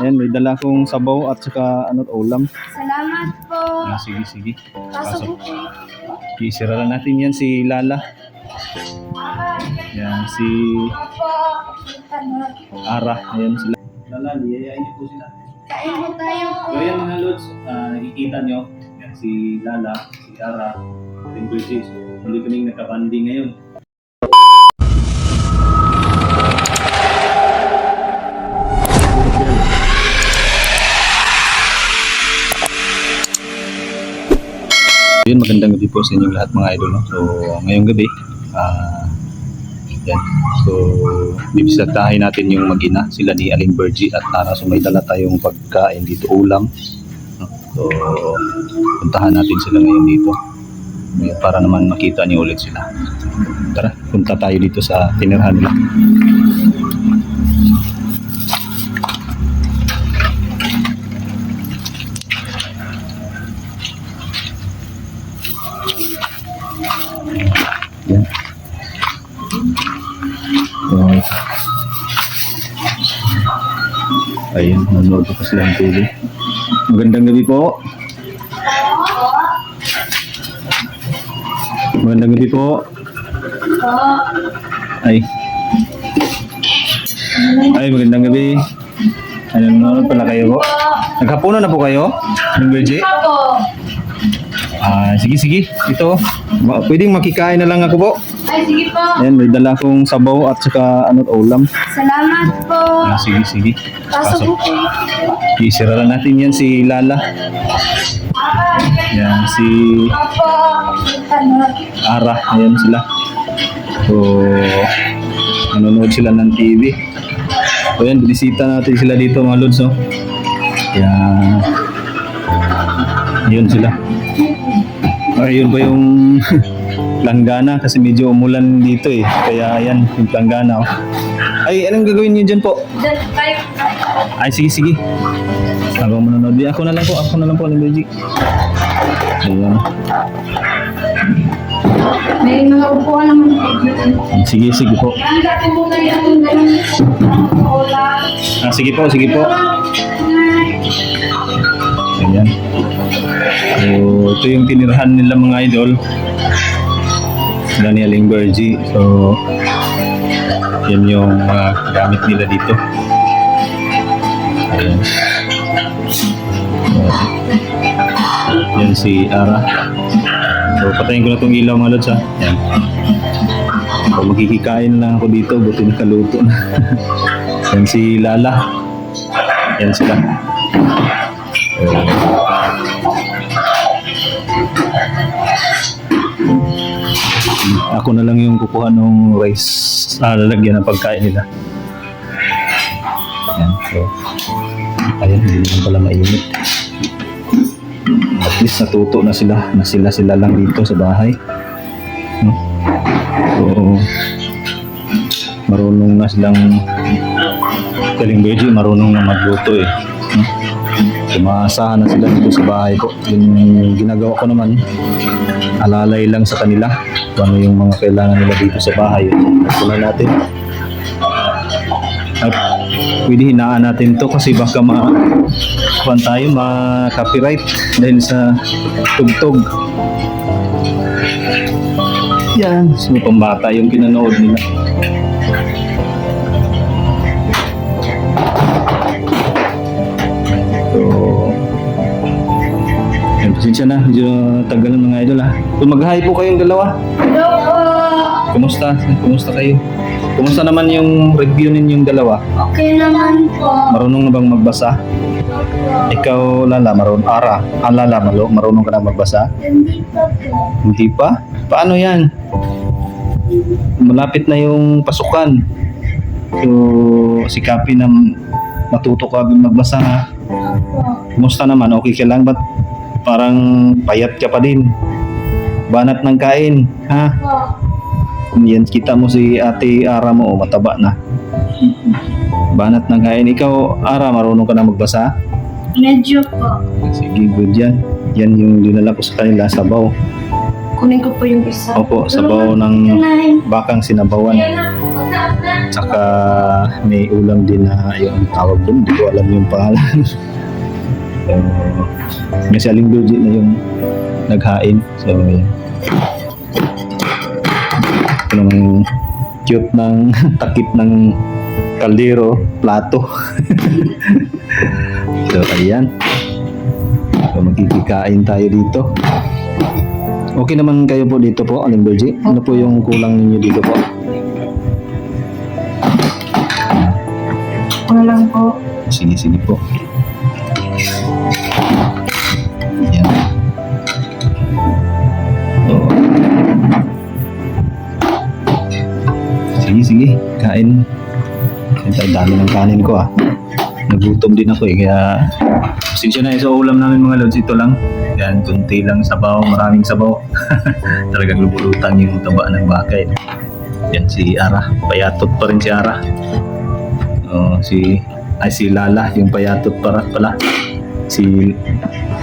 Ayan, may dala akong sabaw at saka ulam. Salamat po. Sige, sige. Pasok po. Isira lang natin yan si Lala. Yan, si Ara. Ayan sila. Lala, liyayain niyo po sila. Kain po tayo po. So ayan mga Lods, nakikita nyo. Yan, si Lala, si Ara, si Bridges. Hindi kaming nakabanding ngayon. Yun, magandang gabi po sa inyong lahat mga idol. No? So, ngayong gabi, yan. So, bibisitahin natin yung mag-ina, sila ni Aling Virgie at Tara. So, may dala tayong pagkain dito, ulam. No? So, puntahan natin sila ngayon dito. Para naman makita niyo ulit sila. Tara, punta tayo dito sa tinirhan nila. Yan. Ayun, nanonood po sila ng TV. Magandang gabi po. Magandang gabi po. Ay, magandang gabi. Ano, nanonood pala kayo po? Naghapunan na po kayo? Ng Virgie? Sige, sige. Ito. Pwedeng makikain na lang ako po. Ay, sige po. Ayan, may dala akong sabaw at saka ulam. Salamat po. Sige, sige. Pasok po. Isira lang natin yan si Lala. Yan, si Ara. Ayan sila. So, nanonood sila ng TV. So, yan, binisita natin sila dito mga Lods. Oh. Yan. Yun sila. Ayun pa yung planggana kasi medyo umulan dito eh. Kaya ayan, yung planggana. Oh. Ay, anong gagawin niyo dyan po? Ay, sige, sige. Habang manonood. Ako na lang po, Aling Virgie. Ayan. May mga upuan lang. Sige, sige po. Sige po, sige po. Ayan. So, ito yung tinirahan nila mga idol. Sila ni Aling Virgie. So, yan yung gamit nila dito. Ayan. Yan si Ara. So, patayin ko na itong ilaw mga Lods ha. Yan. So, magkikikain lang ako dito. Buti nakaluto na. Yan si Lala. Yan sila. Ako na lang yung kukuha ng rice, lalagyan ng pagkain nila. Ayan, so, ayan, hindi naman pala mainit. At least natuto na sila lang dito sa bahay. So, marunong na silang Aling Virgie, marunong na magluto eh. So, maasahan na sila dito sa bahay ko. Yung ginagawa ko naman, alalay lang sa kanila kung ano yung mga kailangan nila dito sa bahay. Wala natin. At pwede hinaan natin to kasi baka ma-copyright dahil sa tugtog. Yan, so pambata yung pinanood nila. Pasensya na, medyo tagal ng mga idol ha. So mag-hi po kayong dalawa. Hello po. Kumusta? Kumusta kayo? Kumusta naman yung review ninyong dalawa? Okay naman po. Marunong na bang magbasa? Ikaw, Lala, Ara, Lala, marunong ka na magbasa? Hindi pa po. Hindi pa? Paano yan? Malapit na yung pasukan. So, sikapin na matuto ka magbasa ha. Kumusta naman? Okay ka lang? Ba't parang payat ka pa din? Banat ng kain, ha? Yan, kita mo si Ate Ara mo, mataba na. Banat ng kain. Ikaw, Ara, marunong ka na magbasa? Medyo po. Sige, good yan. Yan yung dinala ko sa kanila, sabaw. Kunin ko po yung isa. Opo, sabaw ng bakang sinabawan. Tsaka may ulam din na yung tawag doon. Hindi ko alam yung pangalan. May si Aling Virgie na yung naghain. So, yan. Ito naman cute ng takip ng kaldero, plato. So, ayan. So, magkikikain tayo dito. Okay naman kayo po dito po, Aling Virgie? Ano po yung kulang ninyo dito po? Walang po. Sige, sige po. Ayan. So, sige, sige. Kain. Kain tayo. Dami ng kanin ko ah. Nagutom din ako eh. Kaya, pasensya na sa ulam namin mga lods. Ito lang. Yan, kunti lang sabaw. Maraming sabaw. Talagang lubulutan yung taba ng bakay. Yan si Ara. Payatot pa rin si Ara. Si Lala, yung payatot pala. Si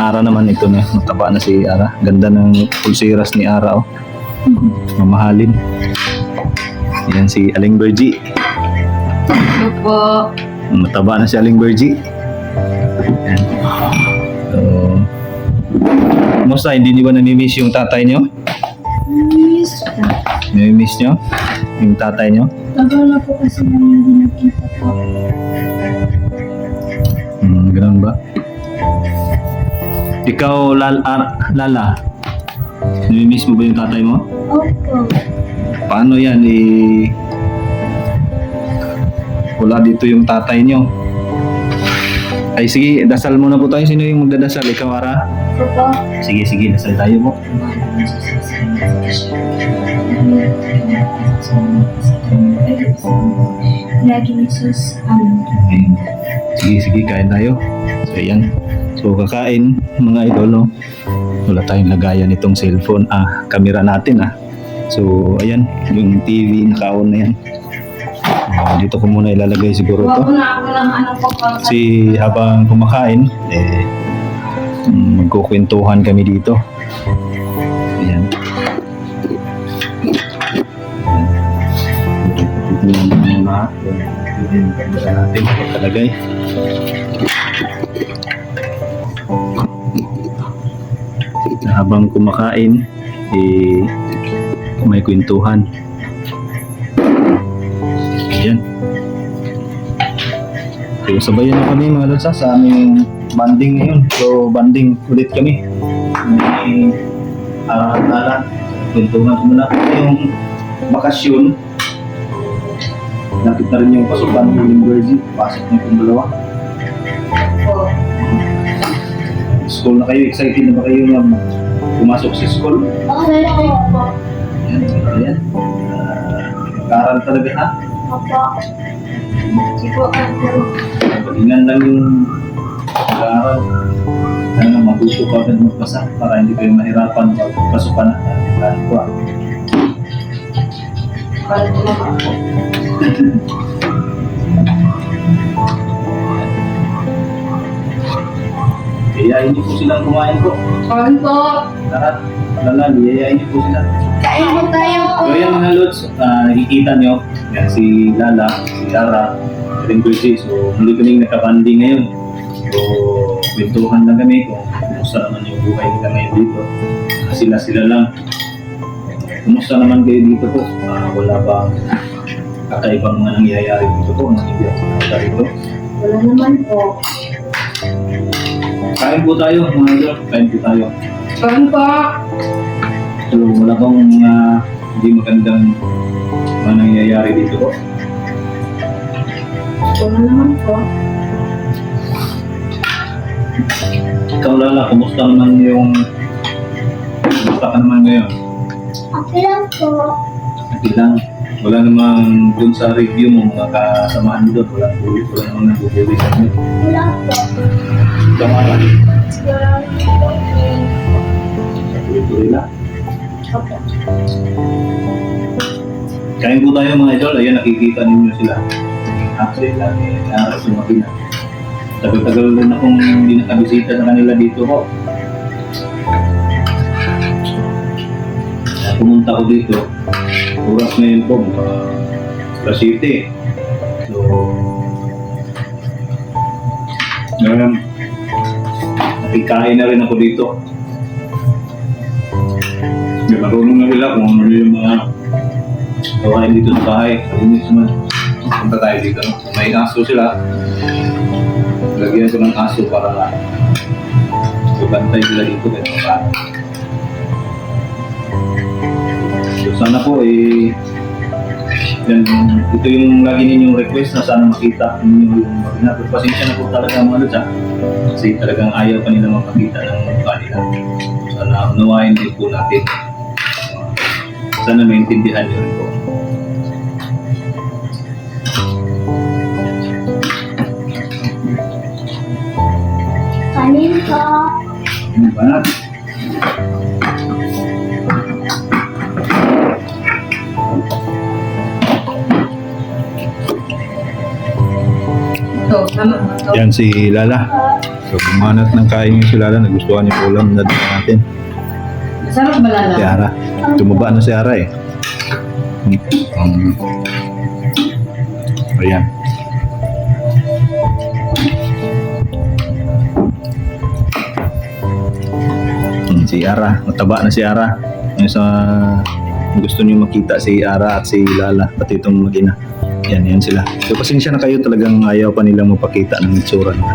Ara naman, ito na. Mataba na si Ara. Ganda ng pulseras ni Ara. Oh. Mamahalin. Yan si Aling Virgie. Ito po. Mataba na si Aling Virgie. Yan. So, kumusta? Hindi niyo ba namimiss yung tatay niyo? Miss ka. Namimiss niyo? Yung tatay niyo? Tagal na po kasi namin hindi nakita po. Ganun ba? Ikaw, Lala, namimiss mo ba yung tatay mo? Opo. Paano yan? Wala dito yung tatay niyo. Ay sige, dasal muna po tayo. Sino yung magdadasal? Ikaw, Ara? Opo. Sige, sige, dasal tayo po. Lagi ni Jesus. Amen. Ayun. Sige, sige, kain tayo. So, ayan. So, kakain, mga idol, no? Wala tayong lagayan itong cellphone. Camera natin, So, ayan. Yung TV, naka-on na yan. Dito ko muna ilalagay siguro to. Huwag na ako ng ano po pa. Kasi habang kumakain, magkukwentuhan kami dito. Ayan. Tingnan mo muna yung camera natin pagkalagay. Habang kumakain, may kwentuhan. Ayan. So, sabayan na kami mga lods sa aming banding ngayon. So, banding ulit kami. May araw-araw. Kwentuhan muna yung bakasyon. Lapit na rin yung pasukan ng University. Pasok na yung dalawa. School na kayo. Excited na ba kayo na pumasok sa school? Okay po. Ayan. Ayan. Karal talaga ha. Opo. Sige po. Pag-ingan lang yung karal. Ano, magusto ka agad magpasa para hindi kayo mahirapan pagpasukan na. Ano po Balik ko lang ako. Yayain niyo po silang kumain po. Kain po. Tara, Lala, yayain niyo po sila. Kain po tayo po. So yan mga lods, nakikita niyo, yan si Lala, si Ara, si Virgie. So muli kaming nakabanding ngayon. So kwentuhan lang kami kung kumusta naman yung buhay nila ngayon dito. Sila lang. Kumusta naman kayo dito po? Wala bang kakaibang mga nangyayari dito po? Mga hindi ako nakita dito. Wala naman po. Kain po tayo mga idol, kain po tayo. Kain po. So wala bang mga hindi magandang mga nangyayari dito po? Wala naman po. Ikaw Lala, kumusta naman yung kumusta ka naman ngayon? Okay lang po. Hindi lang. Wala namang dun sa review mo, mga kasamaan doon. Wala namang nabubuli sa inyo. Wala po. Ikaw nga lang. Wala po. Tuloy-tuloy lang. Opo. Kain po tayo mga idol. Ayan, nakikita ninyo sila. Actually, lagi naras yung makina. Tagal-tagal rin akong hindi nakabisita sa kanila dito po. Pumunta ko dito, oras ngayon po, City. So, ngayon, nakikain na rin ako dito. May marunong na nila kung ano yung mga gawain dito sa bahay. Kalinis naman. Punta tayo dito. May aso sila. Lagyan ko ng aso para ibantay sila dito. So, sana po yan, ito yung lagi ninyong request na sana makita ninyo yung magina. Pero pasensya na po talaga mga lods, ha? Kasi talagang ayaw pa nila mapakita ng mukha nila. Sana unawain din po natin. Sana maintindihan nyo rin po. Kanin po. Ano ba na? Ito, tama mo to. Yan si Lala. So, bumanat ng kain yung si Lala. Nagustuhan yung ulam na dito natin. Masarap ba lala? Si Ara. Tumaba na si Ara eh. Ayan. Si Ara. Mataba na si Ara. Yung sa gusto niyo makita si Ara at si Lala. Pati itong mag-ina. Yan sila. So, pasensya na kayo, talagang ayaw pa nilang mapakita ng itsura nila.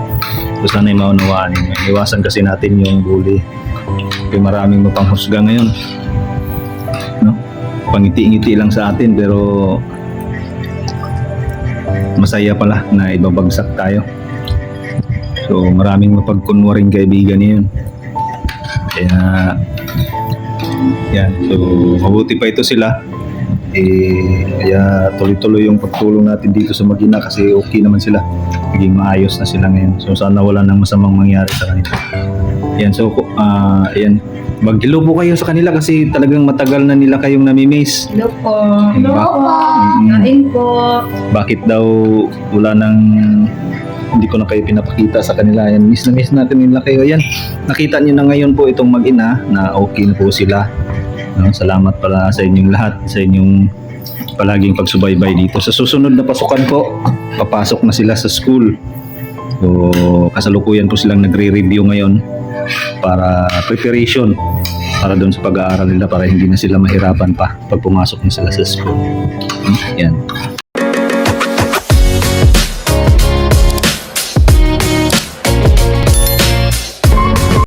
So, sana'y maunawaan nyo. Iwasan kasi natin yung bully. May maraming mapanghusga ngayon. No? Pangiti-ngiti lang sa atin, pero masaya pala na ibabagsak tayo. So, maraming mapagkunwaring kaibigan yun. Kaya, yan. So, mabuti pa ito sila. Kaya tuloy-tuloy yung pagtulong natin dito sa Magina kasi okay naman sila. Naging maayos na sila ngayon. So sana wala nang masamang mangyari sa kanila. Yan, so yan. Mag-hello po kayo sa kanila kasi talagang matagal na nila kayong namimiss. Hello po. Hello po. Kain po. Bakit daw wala nang hindi ko na kayo pinapakita sa kanila. Yan, miss na miss natin nila kayo. Yan, nakita niyo na ngayon po itong mag-ina na okay na po sila. No, salamat pala sa inyong lahat, sa inyong palaging pagsubaybay dito. Sa susunod na pasukan po, papasok na sila sa school. So, kasalukuyan po silang nagre-review ngayon para preparation para doon sa pag-aaral nila para hindi na sila mahirapan pa pag pumasok na sila sa school. Yan.